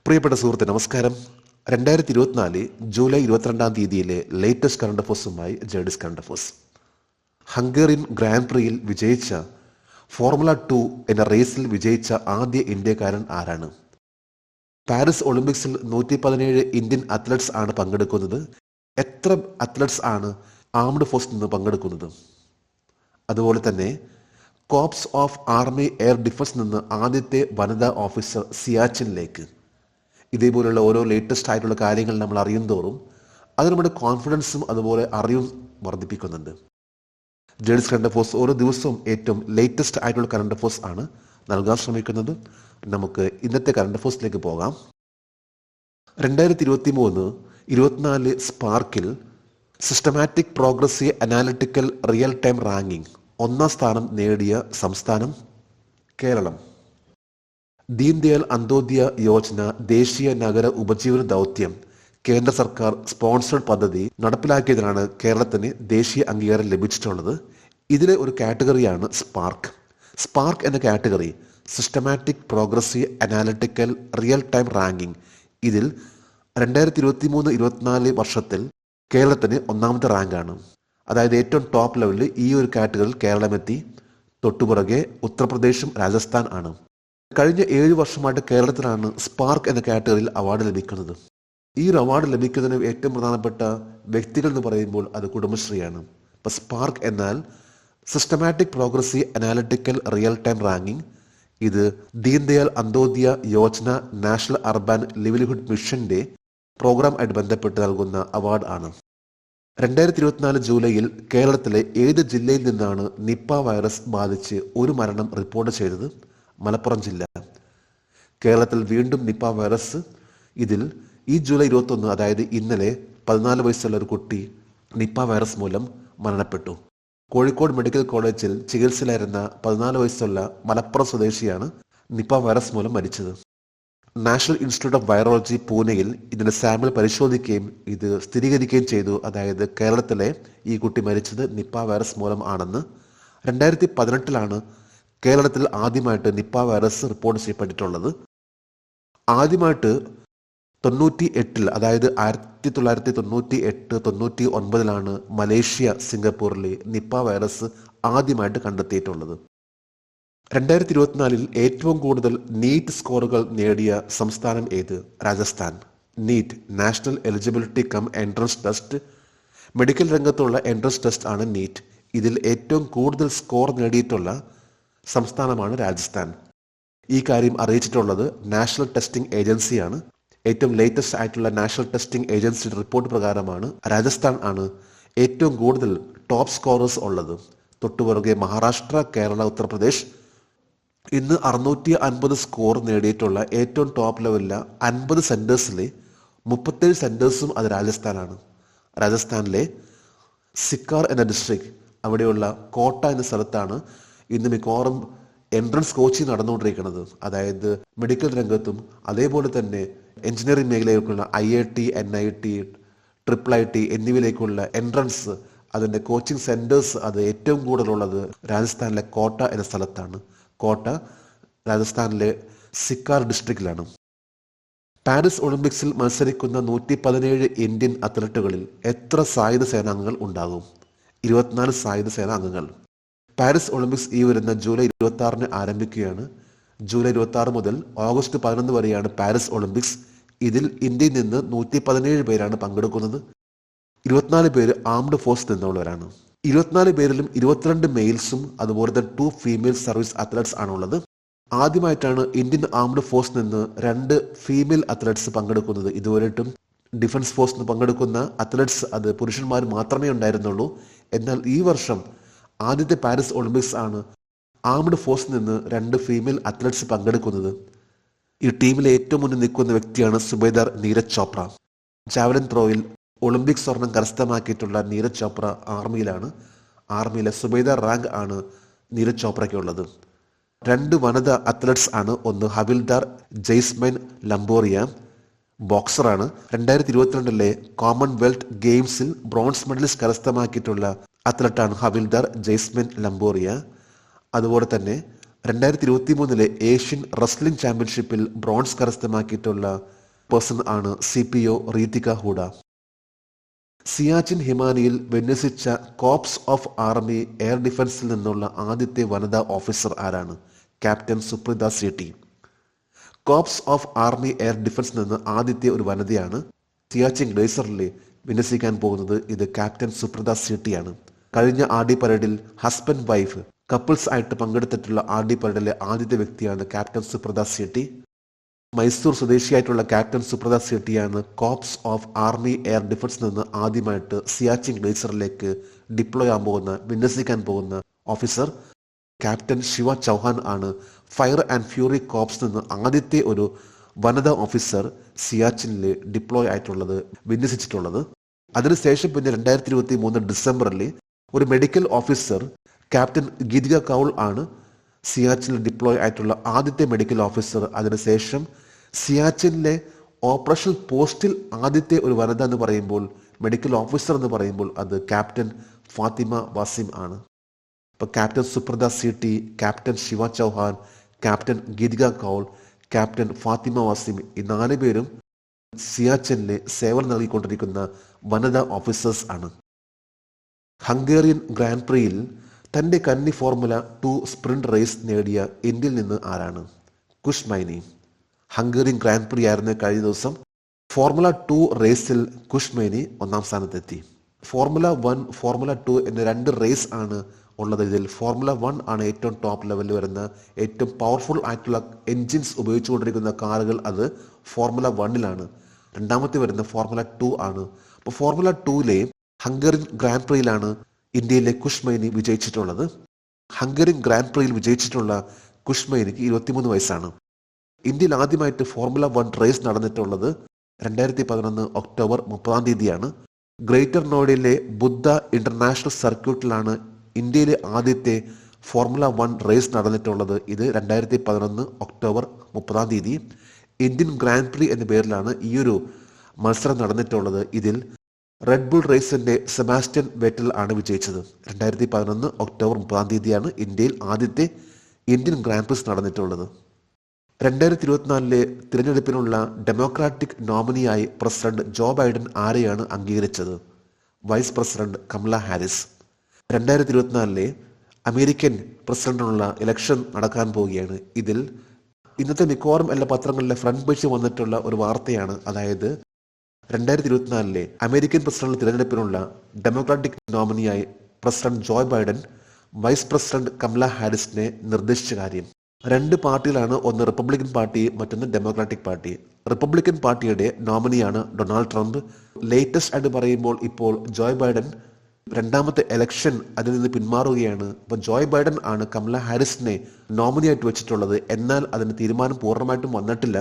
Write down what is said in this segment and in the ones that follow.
പ്രിയപ്പെട്ട സുഹൃത്തെ നമസ്കാരം. 2024 ജൂലൈ 22 ലേറ്റസ്റ്റ് കറണ്ട് അഫേഴ്സുമായി ജേഡിസ് കറണ്ട് അഫേഴ്സ്. ഹംഗേറിയൻ ഗ്രാൻഡ് പ്രിയിൽ വിജയിച്ച ഫോർമുല 2 എന്ന റേസിൽ വിജയിച്ച ആദ്യ ഇന്ത്യക്കാരൻ ആരാണ്? പാരീസ് ഒളിമ്പിക്സിൽ 117 ഇന്ത്യൻ അത്ലറ്റ്സ് ആണ് പങ്കെടുക്കുന്നത്. എത്ര അത്ലറ്റ്സ് ആണ് ആംഡ് ഫോഴ്സിൽ നിന്ന് പങ്കെടുക്കുന്നത്? അതുപോലെ തന്നെ corps of army air defence നിന്ന് ആദ്യത്തെ വനിതാ ഓഫീസർ സിയാച്ചിനിലേക്ക്. ഇതേപോലുള്ള ഓരോ ലേറ്റസ്റ്റ് ആയിട്ടുള്ള കാര്യങ്ങൾ നമ്മൾ അറിയും തോറും അത് നമ്മുടെ കോൺഫിഡൻസും അതുപോലെ അറിവും വർദ്ധിപ്പിക്കുന്നുണ്ട്. ജേഡിസ് കറണ്ട് അഫേഴ്സ് ഓരോ ദിവസവും ഏറ്റവും ലേറ്റസ്റ്റ് ആയിട്ടുള്ള കറണ്ട് അഫേഴ്സ് ആണ് നൽകാൻ ശ്രമിക്കുന്നത്. നമുക്ക് ഇന്നത്തെ കറണ്ട് അഫേഴ്സിലേക്ക് പോകാം. 2023-24 സ്പാർക്കിൽ systematic progressive analytical real time ranking 1ാം സ്ഥാനം നേടിയ സംസ്ഥാനം കേരളം. ദീൻദയാൽ അന്ത്യോദയ യോജന ദേശീയ നഗര ഉപജീവന ദൗത്യം കേന്ദ്ര സർക്കാർ സ്പോൺസേഡ് പദ്ധതി നടപ്പിലാക്കിയതിനാണ് കേരളത്തിന് ദേശീയ അംഗീകാരം ലഭിച്ചിട്ടുള്ളത്. ഇതിലെ ഒരു കാറ്റഗറിയാണ് സ്പാർക്ക്. സ്പാർക്ക് എന്ന category systematic progressive analytical real time ranking. ഇതിൽ 2023-24 വർഷത്തിൽ കേരളത്തിന് 1ാമത്തെ റാങ്കാണ്. അതായത് ഏറ്റവും ടോപ്പ് ലെവലിൽ ഈ ഒരു കാറ്റഗറിയിൽ കേരളമെത്തി. തൊട്ടുപുറകെ ഉത്തർപ്രദേശും രാജസ്ഥാൻ ആണ്. കഴിഞ്ഞ 7 വർഷമായിട്ട് കേരളത്തിലാണ് സ്പാർക്ക് എന്ന കാറ്റഗറിയിൽ അവാർഡ് ലഭിക്കുന്നത്. ഈ ഒരു അവാർഡ് ലഭിക്കുന്നതിന് ഏറ്റവും പ്രധാനപ്പെട്ട വ്യക്തികൾ എന്ന് പറയുമ്പോൾ അത് കുടുംബശ്രീയാണ്. ഇപ്പം സ്പാർക്ക് എന്നാൽ systematic progressive analytical real time ranking. ഇത് Deendayal Antyodaya Yojana national urban livelihood മിഷന്റെ പ്രോഗ്രാമായിട്ട് ബന്ധപ്പെട്ട് നൽകുന്ന അവാർഡ് ആണ്. 2024 ജൂലൈയിൽ കേരളത്തിലെ ഏത് ജില്ലയിൽ നിന്നാണ് നിപ്പ വൈറസ് ബാധിച്ച് ഒരു മരണം റിപ്പോർട്ട് ചെയ്തത്? മലപ്പുറം ജില്ല. കേരളത്തിൽ വീണ്ടും നിപ്പ വൈറസ്. ഇതിൽ ഈ ജൂലൈ 21, അതായത് ഇന്നലെ 14 വയസ്സുള്ള ഒരു കുട്ടി നിപ്പ വൈറസ് മൂലം മരണപ്പെട്ടു. കോഴിക്കോട് മെഡിക്കൽ കോളേജിൽ ചികിത്സയിലായിരുന്ന 14 വയസ്സുള്ള മലപ്പുറം സ്വദേശിയാണ് നിപ്പ വൈറസ് മൂലം മരിച്ചത്. നാഷണൽ ഇൻസ്റ്റിറ്റ്യൂട്ട് ഓഫ് വൈറോളജി പൂനെയിൽ ഇതിന്റെ സാമ്പിൾ പരിശോധിക്കുകയും ഇത് സ്ഥിരീകരിക്കുകയും ചെയ്തു. അതായത് കേരളത്തിലെ ഈ കുട്ടി മരിച്ചത് നിപ്പ വൈറസ് മൂലം ആണെന്ന്. 2018 കേരളത്തിൽ ആദ്യമായിട്ട് നിപ്പ വൈറസ് റിപ്പോർട്ട് ചെയ്യപ്പെട്ടിട്ടുള്ളത്. ആദ്യമായിട്ട് 98, അതായത് 1998-99 മലേഷ്യ, സിംഗപ്പൂരിലെ നിപ്പ വൈറസ് ആദ്യമായിട്ട് കണ്ടെത്തിയിട്ടുള്ളത്. 2024 ഏറ്റവും കൂടുതൽ നീറ്റ് സ്കോറുകൾ നേടിയ സംസ്ഥാനം ഏത്? Rajasthan. NEET national eligibility cum entrance test, medical രംഗത്തുള്ള എൻട്രൻസ് ടെസ്റ്റ് ആണ് നീറ്റ്. ഇതിൽ ഏറ്റവും കൂടുതൽ സ്കോർ നേടിയിട്ടുള്ള സംസ്ഥാനമാണ് രാജസ്ഥാൻ. ഈ കാര്യം അറിയിച്ചിട്ടുള്ളത് നാഷണൽ ടെസ്റ്റിംഗ് ഏജൻസിയാണ്. ഏറ്റവും ലേറ്റസ്റ്റ് ആയിട്ടുള്ള നാഷണൽ ടെസ്റ്റിംഗ് ഏജൻസിയുടെ റിപ്പോർട്ട് പ്രകാരമാണ് രാജസ്ഥാൻ ആണ് ഏറ്റവും കൂടുതൽ ടോപ്പ് സ്കോറേഴ്സ് ഉള്ളത്. തൊട്ടുപുറകെ മഹാരാഷ്ട്ര, കേരള, ഉത്തർപ്രദേശ്. ഇന്ന് 650 സ്കോർ നേടിയിട്ടുള്ള ഏറ്റവും ടോപ്പ് ലെവലിലെ 50 സെന്റേഴ്സിലെ 37 സെന്റേഴ്സും അത് രാജസ്ഥാനാണ്. രാജസ്ഥാനിലെ സിക്കാർ എന്ന ഡിസ്ട്രിക്ട്, അവിടെയുള്ള കോട്ട എന്ന സ്ഥലത്താണ് ഇന്ന് മിക്കവാറും എൻട്രൻസ് കോച്ചിങ് നടന്നുകൊണ്ടിരിക്കുന്നത്. അതായത് മെഡിക്കൽ രംഗത്തും അതേപോലെ തന്നെ എഞ്ചിനീയറിംഗ് മേഖലയിലേക്കുള്ള IIT, NIT, IIIT എന്നിവയിലേക്കുള്ള എൻട്രൻസ്, അതിൻ്റെ കോച്ചിങ് സെന്റേഴ്സ് അത് ഏറ്റവും കൂടുതലുള്ളത് രാജസ്ഥാനിലെ കോട്ട എന്ന സ്ഥലത്താണ്. കോട്ട രാജസ്ഥാനിലെ സിക്കാർ ഡിസ്ട്രിക്റ്റിലാണ്. പാരീസ് ഒളിമ്പിക്സിൽ മത്സരിക്കുന്ന 117 ഇന്ത്യൻ അത്ലറ്റുകളിൽ എത്ര സായുധ സേനാംഗങ്ങൾ ഉണ്ടാകും? 24 സായുധ സേനാ അംഗങ്ങൾ. പാരീസ് ഒളിമ്പിക്സ് ഈ വരുന്ന ജൂലൈ 26 ആരംഭിക്കുകയാണ്. ജൂലൈ 26 മുതൽ ഓഗസ്റ്റ് 11 വരെയാണ് പാരീസ് ഒളിമ്പിക്സ്. ഇതിൽ ഇന്ത്യയിൽ നിന്ന് 117 പേരാണ് പങ്കെടുക്കുന്നത്. 24 പേര് ആംഡ് ഫോഴ്സ് നിന്നുള്ളവരാണ്. 24 പേരിലും 22 മെയിൽസും അതുപോലെ തന്നെ 2 ഫീമെയിൽ സർവീസ് അത്ലറ്റ്സ് ആണുള്ളത്. ആദ്യമായിട്ടാണ് ഇന്ത്യൻ ആംഡ് ഫോഴ്സ് നിന്ന് 2 ഫീമെയിൽ അത്ലറ്റ്സ് പങ്കെടുക്കുന്നത്. ഇതുവരെയായിട്ടും ഡിഫൻസ് ഫോഴ്സിൽ നിന്ന് പങ്കെടുക്കുന്ന അത്ലറ്റ്സ് അത് പുരുഷന്മാർ മാത്രമേ ഉണ്ടായിരുന്നുള്ളൂ. എന്നാൽ ഈ വർഷം ആദ്യത്തെ പാരീസ് ഒളിമ്പിക്സ് ആണ് ആംഡ് ഫോഴ്സിൽ നിന്ന് 2 ഫീമെയിൽ അത്ലറ്റ്സ് പങ്കെടുക്കുന്നത്. ഈ ടീമിലെ ഏറ്റവും മുന്നിൽ നിൽക്കുന്ന വ്യക്തിയാണ് സുബേദാർ നീരജ് ചോപ്ര. ജാവലിൻ ത്രോയിൽ ഒളിമ്പിക് സ്വർണം കരസ്ഥമാക്കിയിട്ടുള്ള നീരജ് ചോപ്ര ആർമിയിലാണ്. ആർമിയിലെ സുബേദാർ റാങ്ക് ആണ് നീരജ് ചോപ്രയ്ക്കുള്ളത്. 2 വനിതാ അത്ലറ്റ്സ് ആണ്. ഒന്ന് ഹവിൽദാർ ജെയ്സ്മൈൻ ലംബോറിയ, ബോക്സറാണ്. 2022 കോമൺവെൽത്ത് ഗെയിംസിൽ ബ്രോൺസ് മെഡലിസ്റ്റ് കരസ്ഥമാക്കിയിട്ടുള്ള അത്ലറ്റാണ് ഹവിൽദാർ ജെയ്സ്മൈൻ ലംബോറിയ. അതുപോലെ തന്നെ 2023 ഏഷ്യൻ റെസ്ലിംഗ് ചാമ്പ്യൻഷിപ്പിൽ ബ്രോൺസ് കരസ്ഥമാക്കിയിട്ടുള്ള പേഴ്സൺ ആണ് CPO റീതിക ഹൂഡ. സിയാച്ചിൻ ഹിമാനിയിൽ വിന്യസിച്ച കോർപ്സ് ഓഫ് ആർമി എയർ ഡിഫൻസിൽ നിന്നുള്ള ആദ്യത്തെ വനിതാ ഓഫീസർ ആരാണ്? Captain Supreetha Sethi. Corps of army air ഡിഫൻസിൽ നിന്ന് ആദ്യത്തെ ഒരു വനിതയാണ് സിയാച്ചിൻ ഗ്ലേസറിൽ വിന്യസിക്കാൻ പോകുന്നത്. ഇത് ക്യാപ്റ്റൻ സുപ്രീത സേഠിയാണ്. കഴിഞ്ഞ RD പരേഡിൽ ഹസ്ബൻഡ് വൈഫ് കപ്പിൾസ് ആയിട്ട് പങ്കെടുത്തിട്ടുള്ള RD പരേഡിലെ ആദ്യത്തെ വ്യക്തിയാണ് ക്യാപ്റ്റൻ സുപ്രീത സേഠി. മൈസൂർ സ്വദേശിയായിട്ടുള്ള ക്യാപ്റ്റൻ സുപ്രീത സേഠിയാണ് കോർപ്സ് ഓഫ് ആർമി എയർ ഡിഫൻസിൽ നിന്ന് ആദ്യമായിട്ട് സിയാച്ചിൻ ഗ്ലേസറിലേക്ക് ഡിപ്ലോയ് ആകാൻ പോകുന്ന, വിന്യസിക്കാൻ പോകുന്ന ഓഫീസർ. ക്യാപ്റ്റൻ ശിവ ചൗഹാൻ ആണ് ഫയർ ആൻഡ് ഫ്യൂറി കോർപ്സിൽ നിന്ന് ആദ്യത്തെ ഒരു വനിതാ ഓഫീസർ സിയാച്ചിനിൽ ഡിപ്ലോയ് ആയിട്ടുള്ളത്, വിന്യസിച്ചിട്ടുള്ളത്. അതിനുശേഷം പിന്നെ 2023 ഡിസംബറിൽ ഒരു medical officer captain Geetika Kaul ആണ് സിയാച്ചിനിൽ ഡിപ്ലോയ് ആയിട്ടുള്ള ആദ്യത്തെ മെഡിക്കൽ ഓഫീസർ. അതിനുശേഷം സിയാച്ചിനിലെ ഓപ്പറേഷൻ പോസ്റ്റിൽ ആദ്യത്തെ ഒരു വനിത എന്ന് പറയുമ്പോൾ, മെഡിക്കൽ ഓഫീസർ എന്ന് പറയുമ്പോൾ അത് ക്യാപ്റ്റൻ ഫാത്തിമ വാസിം ആണ്. ഇപ്പോൾ captain Supreetha Sethi, captain Shiva Chauhan, captain Geetika Koul, captain Fatima Wasim, ഈ 4 പേരും സിയാച്ചിനിൽ സേവനം നൽകിക്കൊണ്ടിരിക്കുന്ന വനിതാ ഓഫീസേഴ്സ് ആണ്. ഹംഗേറിയൻ ഗ്രാൻഡ് പ്രിയിൽ തൻ്റെ കന്നി ഫോർമുല 2 സ്പ്രിന്റ് റേസ് നേടിയ ഇന്ത്യയിൽ നിന്ന് ആരാണ്? കുഷ് മൈനി. ഹംഗേറിയൻ ഗ്രാൻഡ് പ്രി ആയിരുന്ന കഴിഞ്ഞ ദിവസം ഫോർമുല 2 റേസിൽ കുഷ് മൈനി 1ാം സ്ഥാനത്തെത്തി. ഫോർമുല 1, ഫോർമുല 2 എന്ന 2 റേസ് ആണ് ഉള്ളത്. ഇതിൽ ഫോർമുല 1 ആണ് ഏറ്റവും ടോപ്പ് ലെവലിൽ വരുന്ന, ഏറ്റവും പവർഫുൾ ആയിട്ടുള്ള എൻജിൻസ് ഉപയോഗിച്ചുകൊണ്ടിരിക്കുന്ന കാറുകൾ അത് ഫോർമുല 1ലാണ്. രണ്ടാമത്തെ വരുന്ന ഫോർമുല 2 ആണ്. അപ്പോൾ ഫോർമുല 2ലെ ഹംഗേറിയൻ ഗ്രാൻഡ് പ്രിയിലാണ് ഇന്ത്യയിലെ കുഷ് മൈനി വിജയിച്ചിട്ടുള്ളത്. ഹംഗേറിയൻ ഗ്രാൻഡ് പ്രിയിൽ വിജയിച്ചിട്ടുള്ള കുഷ് മൈനിക്ക് 23 വയസ്സാണ്. ഇന്ത്യയിൽ ആദ്യമായിട്ട് ഫോർമുല 1 റേസ് നടന്നിട്ടുള്ളത് 2011 ഒക്ടോബർ 30 ഗ്രേറ്റർ നോയിഡയിലെ ബുദ്ധ ഇന്റർനാഷണൽ സർക്യൂട്ടിലാണ് ഇന്ത്യയിലെ ആദ്യത്തെ ഫോർമുല 1 റേസ് നടന്നിട്ടുള്ളത്. ഇത് 2011 ഒക്ടോബർ 30 ഇന്ത്യൻ ഗ്രാൻഡ് പ്രി എന്ന പേരിലാണ് ഈ ഒരു മത്സരം നടന്നിട്ടുള്ളത്. ഇതിൽ റെഡ് ബുൾ റേസിന്റെ സെബാസ്റ്റ്യൻ വെറ്റൽ ആണ് വിജയിച്ചത്. 2011 ഒക്ടോബർ 30 ഇന്ത്യയിൽ ആദ്യത്തെ ഇന്ത്യൻ ഗ്രാൻഡ് പ്രിസ് നടന്നിട്ടുള്ളത്. 2024 തിരഞ്ഞെടുപ്പിനുള്ള ഡെമോക്രാറ്റിക് നോമിനിയായി പ്രസിഡന്റ് ജോ ബൈഡൻ ആരെയാണ് അംഗീകരിച്ചത്? Vice president Kamala Harris. 2024 American പ്രസിഡന്റിനുള്ള ഇലക്ഷൻ നടക്കാൻ പോവുകയാണ്. ഇതിൽ ഇന്നത്തെ മിക്കവാറും എല്ലാ പത്രങ്ങളിലെ ഫ്രണ്ട് പേജിൽ വന്നിട്ടുള്ള ഒരു വാർത്തയാണ്. അതായത് 2024 അമേരിക്കൻ പ്രസിഡന്റ് തിരഞ്ഞെടുപ്പിനുള്ള ഡെമോക്രാറ്റിക് നോമിനിയായി president Joe Biden vice president Kamala ഹാരിസിനെ നിർദ്ദേശിച്ച കാര്യം. 2 പാർട്ടികളാണ്, ഒന്ന് റിപ്പബ്ലിക്കൻ പാർട്ടി, മറ്റൊന്ന് ഡെമോക്രാറ്റിക് പാർട്ടി. റിപ്പബ്ലിക്കൻ പാർട്ടിയുടെ നോമിനിയാണ് ഡൊണാൾഡ് ട്രംപ്. ലേറ്റസ്റ്റ് ആയിട്ട് പറയുമ്പോൾ ഇപ്പോൾ ജോ ബൈഡൻ രണ്ടാമത്തെ ഇലക്ഷൻ അതിൽ നിന്ന് പിന്മാറുകയാണ്. അപ്പോൾ ജോ ബൈഡൻ ആണ് കമല ഹാരിസിനെ നോമിനിയായിട്ട് വെച്ചിട്ടുള്ളത്. എന്നാൽ അതിന് തീരുമാനം പൂർണ്ണമായിട്ടും വന്നിട്ടില്ല.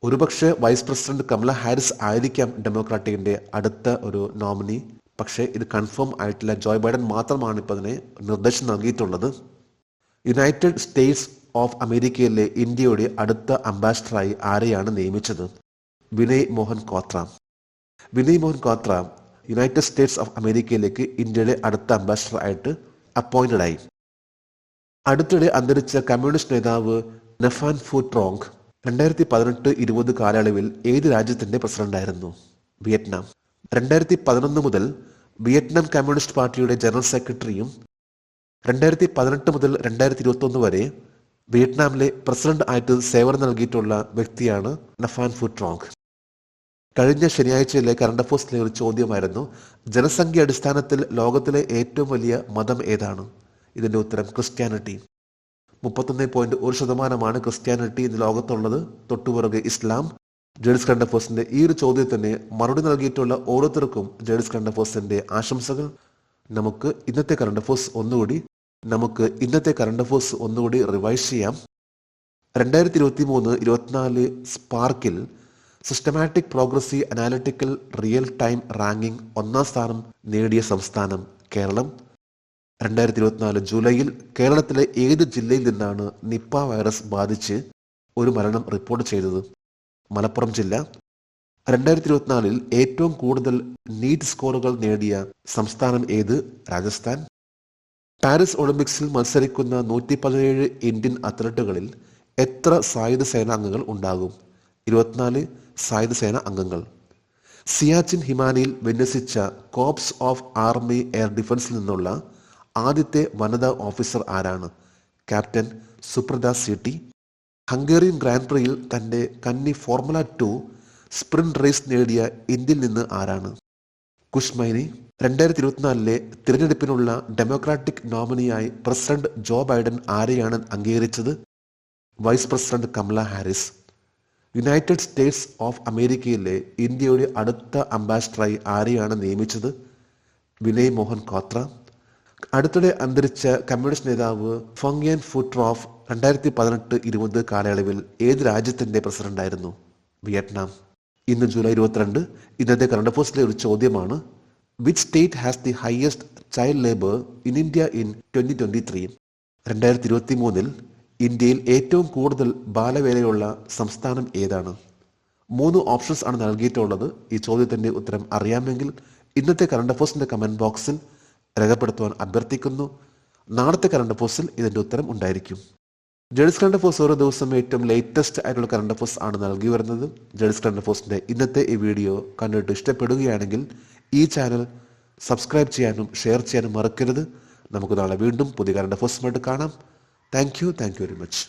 ഒരുപക്ഷെ വൈസ് പ്രസിഡന്റ് കമല ഹാരിസ് ആയിരിക്കാം ഡെമോക്രാറ്റിക്കിന്റെ അടുത്ത ഒരു നോമിനി. പക്ഷേ ഇത് കൺഫേം ആയിട്ടില്ല. ജോ ബൈഡൻ മാത്രമാണ് ഇപ്പോൾ അതിനെ നിർദ്ദേശം നൽകിയിട്ടുള്ളത്. യുണൈറ്റഡ് സ്റ്റേറ്റ്സ് ഓഫ് അമേരിക്കയിലെ ഇന്ത്യയുടെ അടുത്ത അംബാസിഡറായി ആരെയാണ് നിയമിച്ചത്? Vinay Mohan Kwatra. Vinay Mohan Kwatra United States of അമേരിക്കയിലേക്ക് ഇന്ത്യയുടെ അടുത്ത അംബാസിഡർ ആയിട്ട് അപ്പോയിന്റഡ് ആയി. അടുത്തിടെ അന്തരിച്ച കമ്മ്യൂണിസ്റ്റ് നേതാവ് നഫാൻ ഫു ട്രോങ് 2018-20 കാലയളവിൽ ഏത് രാജ്യത്തിന്റെ പ്രസിഡന്റായിരുന്നു? വിയറ്റ്നാം. 2011 മുതൽ വിയറ്റ്നാം കമ്മ്യൂണിസ്റ്റ് പാർട്ടിയുടെ ജനറൽ സെക്രട്ടറിയും 2018 മുതൽ 2021 വരെ വിയറ്റ്നാമിലെ പ്രസിഡന്റ് ആയിട്ട് സേവനം നൽകിയിട്ടുള്ള വ്യക്തിയാണ് നഫാൻ ഫു ട്രോങ്. കഴിഞ്ഞ ശനിയാഴ്ചയിലെ കറണ്ട് അഫയേഴ്സിലെ ഒരു ചോദ്യമായിരുന്നു, ജനസംഖ്യ അടിസ്ഥാനത്തിൽ ലോകത്തിലെ ഏറ്റവും വലിയ മതം ഏതാണ്? ഇതിന്റെ ഉത്തരം ക്രിസ്ത്യാനിറ്റി. 31.1% ക്രിസ്ത്യാനിറ്റി ഇന്ന് ലോകത്തുള്ളത്. തൊട്ടുപുറകെ ഇസ്ലാം. ജേഡ്സ് കറണ്ട് അഫയേഴ്സിന്റെ ഈ ഒരു ചോദ്യത്തിന് മറുപടി നൽകിയിട്ടുള്ള ഓരോരുത്തർക്കും ജേഡ്സ് കറണ്ട് അഫയേഴ്സിന്റെ ആശംസകൾ. നമുക്ക് ഇന്നത്തെ കറണ്ട് അഫയേഴ്സ് ഒന്നുകൂടി റിവൈസ് ചെയ്യാം. 2023-24 സ്പാർക്കിൽ systematic progressive analytical real time ranking 1ാം സ്ഥാനം നേടിയ സംസ്ഥാനം കേരളം. 2024 ജൂലൈയിൽ കേരളത്തിലെ ഏത് ജില്ലയിൽ നിന്നാണ് നിപ്പ വൈറസ് ബാധിച്ച് ഒരു മരണം റിപ്പോർട്ട് ചെയ്തത്? മലപ്പുറം ജില്ല. 2024 ഏറ്റവും കൂടുതൽ നീറ്റ് സ്കോറുകൾ നേടിയ സംസ്ഥാനം ഏത്? രാജസ്ഥാൻ. പാരീസ് ഒളിമ്പിക്സിൽ മത്സരിക്കുന്ന 117 ഇന്ത്യൻ അത്ലറ്റുകളിൽ എത്ര സായുധ സേനാ അംഗങ്ങൾ ഉണ്ടാകും? 24 സായുധ സേനാ അംഗങ്ങൾ. സിയാച്ചിൻ ഹിമാനിയിൽ വിന്യസിച്ച കോർപ്സ് ഓഫ് ആർമി എയർ ഡിഫൻസിൽ നിന്നുള്ള ആദ്യത്തെ വനിതാ ഓഫീസർ ആരാണ്? Captain Supreetha Sethi. Hungarian grand പ്രിയിൽ തൻ്റെ കന്നി ഫോർമുല 2 സ്പ്രിന്റ് റേസ് നേടിയ ഇന്ത്യയിൽ നിന്ന് ആരാണ്? കുഷ്മൈനി. 2024 തിരഞ്ഞെടുപ്പിനുള്ള ഡെമോക്രാറ്റിക് നോമിനിയായി പ്രസിഡന്റ് ജോ ബൈഡൻ ആരെയാണ് അംഗീകരിച്ചത്? Vice president Kamala Harris. United States of അമേരിക്കയിലെ ഇന്ത്യയുടെ അടുത്ത അംബാസഡറായി ആരെയാണ് നിയമിച്ചത്? വിനയ് മോഹൻ ക്വാത്ര. അടുത്തിടെ അന്തരിച്ച കമ്മ്യൂണിസ്റ്റ് നേതാവ് ഫൊങ്യൻ ഫുട്രോഫ് 2018-20 കാലയളവിൽ ഏത് രാജ്യത്തിന്റെ പ്രസിഡന്റായിരുന്നു? വിയറ്റ്നാം. ഇന്ന് ജൂലൈ 22. ഇന്നത്തെ കറണ്ട് അഫയേഴ്സിലെ ഒരു ചോദ്യമാണ്: which state has the highest child labour in India in 2023? 2023 ഇന്ത്യയിൽ ഏറ്റവും കൂടുതൽ ബാലവേലയുള്ള സംസ്ഥാനം ഏതാണ്? 3 ഓപ്ഷൻസ് ആണ് നൽകിയിട്ടുള്ളത്. ഈ ചോദ്യത്തിന്റെ ഉത്തരം അറിയാമെങ്കിൽ ഇന്നത്തെ കറണ്ട് അഫയേഴ്സിന്റെ കമന്റ് ബോക്സിൽ രേഖപ്പെടുത്തുവാൻ അഭ്യർത്ഥിക്കുന്നു. നാളത്തെ കറണ്ട് അഫയേഴ്സിൽ ഇതിന്റെ ഉത്തരം ഉണ്ടായിരിക്കും. ജേഴ്സ് കറണ്ട് അഫയേഴ്സ് ഓരോ ദിവസം ഏറ്റവും ലേറ്റസ്റ്റ് ആയിട്ടുള്ള കറണ്ട് അഫയേഴ്സ് ആണ് നൽകി വരുന്നത്. ജേഴ്സ് കറണ്ട് അഫയേഴ്സിന്റെ ഇന്നത്തെ ഈ വീഡിയോ കണ്ടിട്ട് ഇഷ്ടപ്പെടുകയാണെങ്കിൽ ഈ ചാനൽ സബ്സ്ക്രൈബ് ചെയ്യാനും ഷെയർ ചെയ്യാനും മറക്കരുത്. നമുക്ക് നാളെ വീണ്ടും പുതിയ കറണ്ട് അഫയേഴ്സുമായിട്ട് കാണാം. Thank you very much.